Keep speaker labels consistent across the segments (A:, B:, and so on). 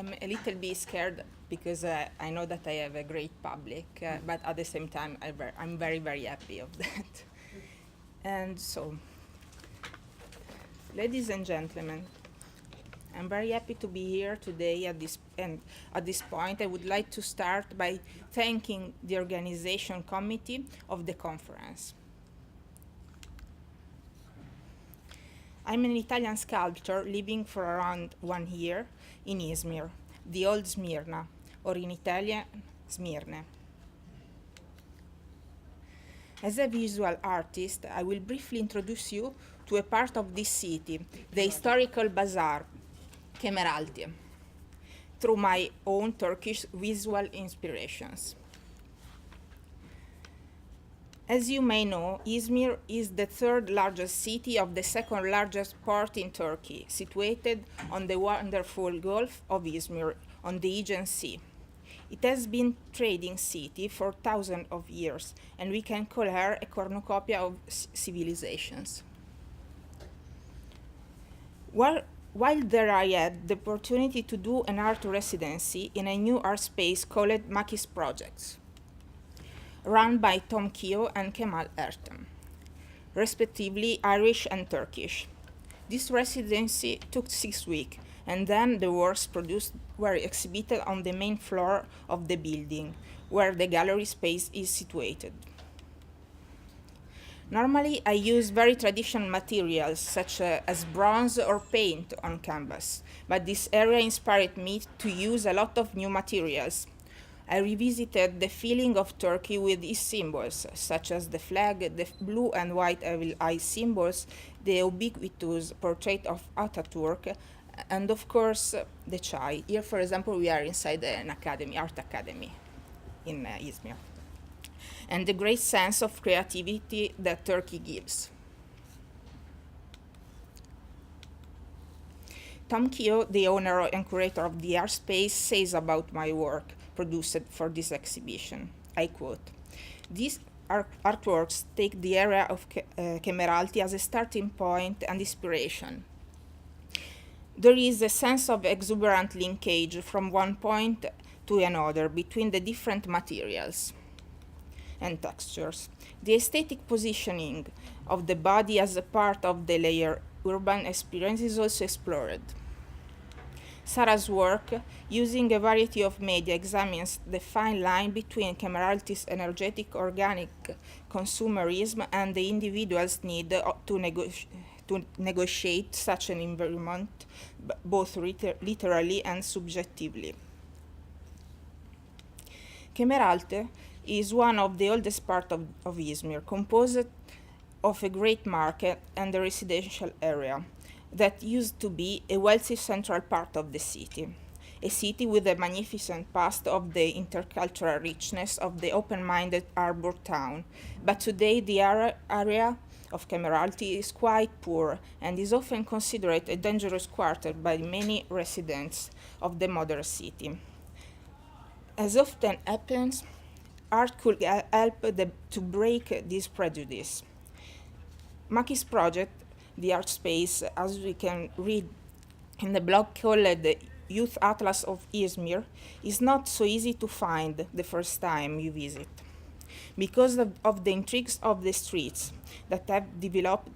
A: I'm a little bit scared because I know that I have a great public, but at the same time, I'm very, very happy of that. And so, ladies and gentlemen, I'm very happy to be here today at this point. I would like to start by thanking the organization committee of the conference. I'm an Italian sculptor living for around 1 year in Izmir, the old Smyrna, or in Italian, Smirne. As a visual artist, I will briefly introduce you to a part of this city, the historical bazaar, Kemeraltı, through my own Turkish visual inspirations. As you may know, Izmir is the third largest city of the second largest port in Turkey, situated on the wonderful Gulf of Izmir on the Aegean Sea. It has been a trading city for thousands of years, and we can call her a cornucopia of civilizations. While there I had the opportunity to do an art residency in a new art space called Makis Projects, run by Tom Keogh and Kemal Ertem, respectively Irish and Turkish. This residency took 6 weeks, and then the works produced were exhibited on the main floor of the building, where the gallery space is situated. Normally, I use very traditional materials, such as bronze or paint on canvas, but this area inspired me to use a lot of new materials. I revisited the feeling of Turkey with its symbols, such as the flag, the blue and white evil eye symbols, the ubiquitous portrait of Ataturk, and of course, the chai. Here, for example, we are inside an academy, art academy in Izmir, and the great sense of creativity that Turkey gives. Tom Keogh, the owner and curator of the art space, says about my work produced for this exhibition. I quote, "These artworks take the area of Kemeraltı as a starting point and inspiration. There is a sense of exuberant linkage from one point to another between the different materials and textures. The aesthetic positioning of the body as a part of the layered urban experience is also explored. Sara's work, using a variety of media, examines the fine line between Kemeraltı's energetic organic consumerism and the individual's need to negotiate such an environment, both literally and subjectively. Kemeraltı is one of the oldest parts of Izmir, composed of a great market and a residential area that used to be a wealthy central part of the city, a city with a magnificent past of the intercultural richness of the open-minded harbor town. But today the area of Kemeraltı is quite poor and is often considered a dangerous quarter by many residents of the modern city. As often happens, art could help to break this prejudice. Makis Project, the art space, as we can read in the blog called the Youth Atlas of Izmir, is not so easy to find the first time you visit, because of the intrigues of the streets that have developed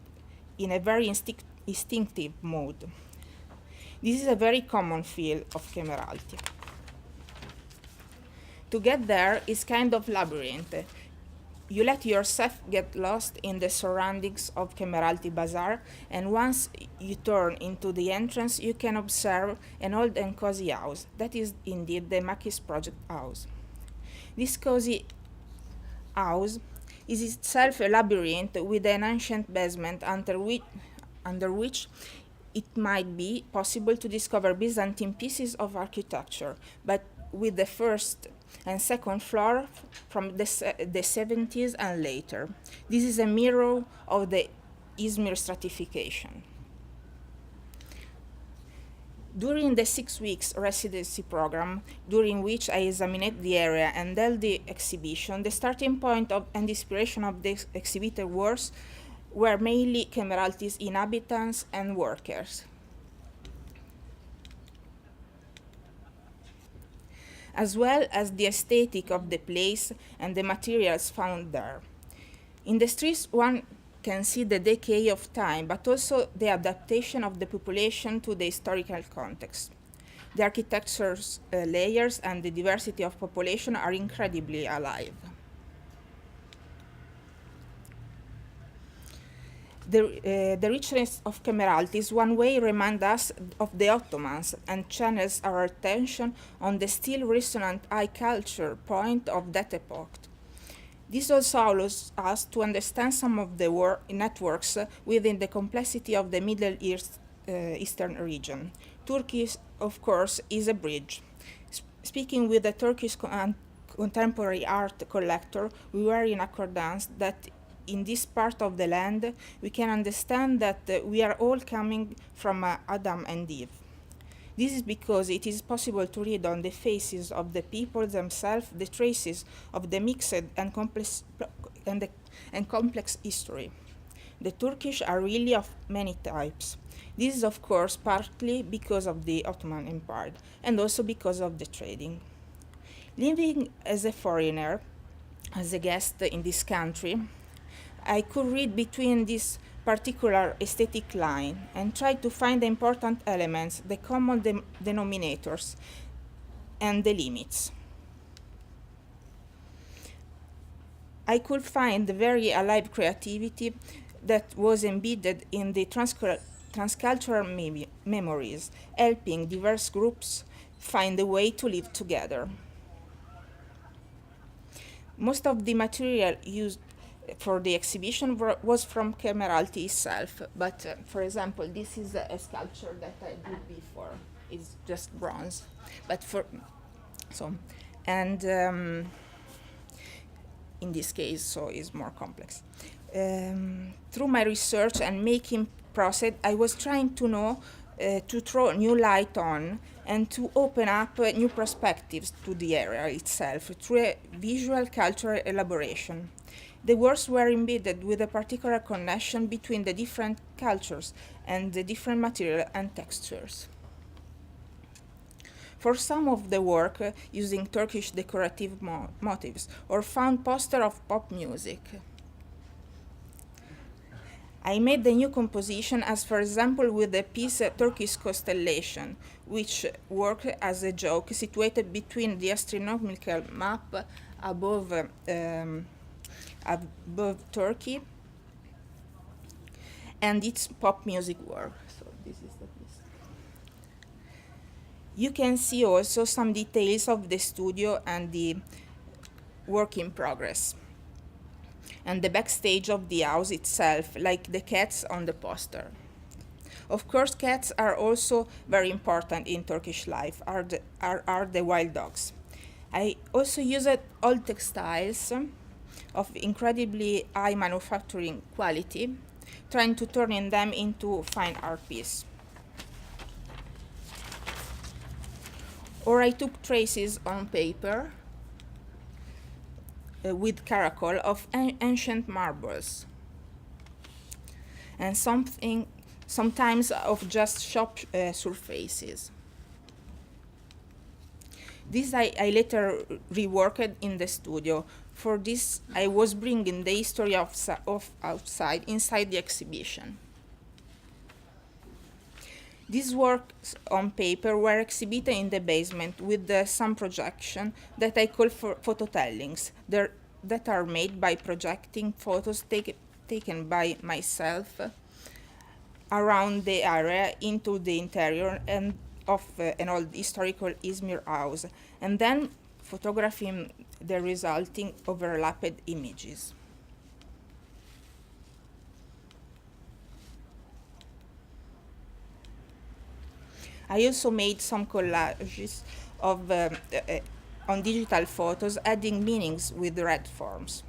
A: in a very instinctive mode. This is a very common feel of Kemeraltı. To get there is kind of labyrinth. You let yourself get lost in the surroundings of Kemeraltı Bazaar, and once you turn into the entrance, you can observe an old and cozy house. That is indeed the Makis Project house. This cozy house is itself a labyrinth with an ancient basement under which it might be possible to discover Byzantine pieces of architecture, but with the first and second floor from the 70s and later. This is a mirror of the Izmir stratification. During the 6 weeks residency program, during which I examined the area and held the exhibition, the starting point and inspiration of the exhibited works were mainly Kemeraltı's inhabitants and workers. as well as the aesthetic of the place and the materials found there. In the streets, one can see the decay of time, but also the adaptation of the population to the historical context. The architecture's layers and the diversity of population are incredibly alive. The richness of Kemeraltı is one way reminds us of the Ottomans and channels our attention on the still resonant high culture point of that epoch. This also allows us to understand some of the networks within the complexity of the Middle East, Eastern region. Turkey, of course, is a bridge. Speaking with a Turkish contemporary art collector, we were in accordance that in this part of the land we can understand that we are all coming from Adam and Eve. This is because it is possible to read on the faces of the people themselves the traces of the mixed and complex history. The Turkish are really of many types. This is, of course, partly because of the Ottoman Empire and also because of the trading. Living as a foreigner, as a guest in this country, I could read between this particular aesthetic line and try to find the important elements, the common denominators, and the limits. I could find the very alive creativity that was embedded in the transcultural memories, helping diverse groups find a way to live together. Most of the material used for the exhibition was from Kemeraltı itself, but for example, this is a sculpture that I did before. It's just bronze, but in this case, so it's more complex. Through my research and making process, I was trying to know to throw new light on and to open up new perspectives to the area itself through a visual cultural elaboration. The works were embedded with a particular connection between the different cultures and the different material and textures. For some of the work, using Turkish decorative motifs or found poster of pop music. I made the new composition as, for example, with the piece Turkish Constellation, which worked as a joke situated between the astronomical map above Turkey and its pop music work. So this is the piece. You can see also some details of the studio and the work in progress and the backstage of the house itself, like the cats on the poster. Of course, cats are also very important in Turkish life, are the wild dogs. I also used old textiles of incredibly high manufacturing quality, trying to turn them into fine art piece. Or I took traces on paper with charcoal of ancient marbles, and sometimes of just shop surfaces. This I later reworked in the studio. For this, I was bringing the history of outside inside the exhibition. These works on paper were exhibited in the basement with some projection that I call for phototellings, that are made by projecting photos taken by myself around the area into the interior and of an old historical Izmir house, and then photographing the resulting overlapped images. I also made some collages of on digital photos, adding meanings with red forms.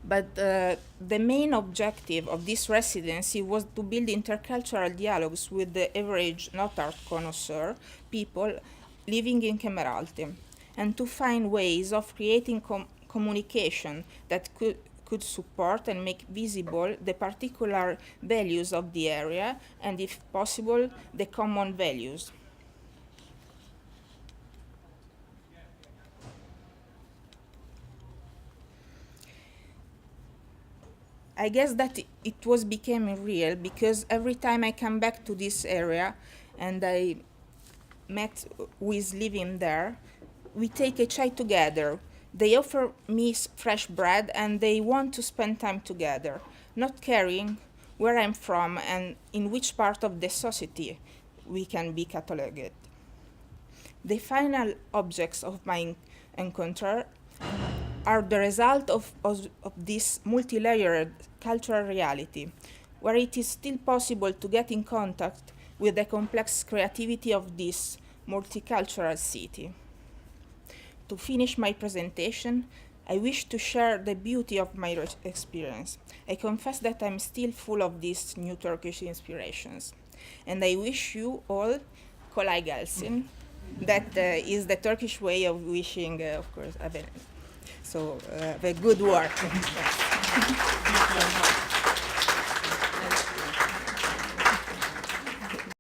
A: But the main objective of this residency was to build intercultural dialogues with the average not art connoisseur people living in Kemeraltı, and to find ways of creating communication that could support and make visible the particular values of the area, and if possible, the common values. I guess that it was becoming real because every time I come back to this area and I met who is living there, we take a chai together. They offer me fresh bread and they want to spend time together, not caring where I'm from and in which part of the society we can be catalogued. The final objects of my encounter are the result of this multi-layered cultural reality, where it is still possible to get in contact with the complex creativity of this multicultural city. To finish my presentation, I wish to share the beauty of my experience. I confess that I'm still full of these new Turkish inspirations. And I wish you all kolay gelsin. That is the Turkish way of wishing, of course, so the good work.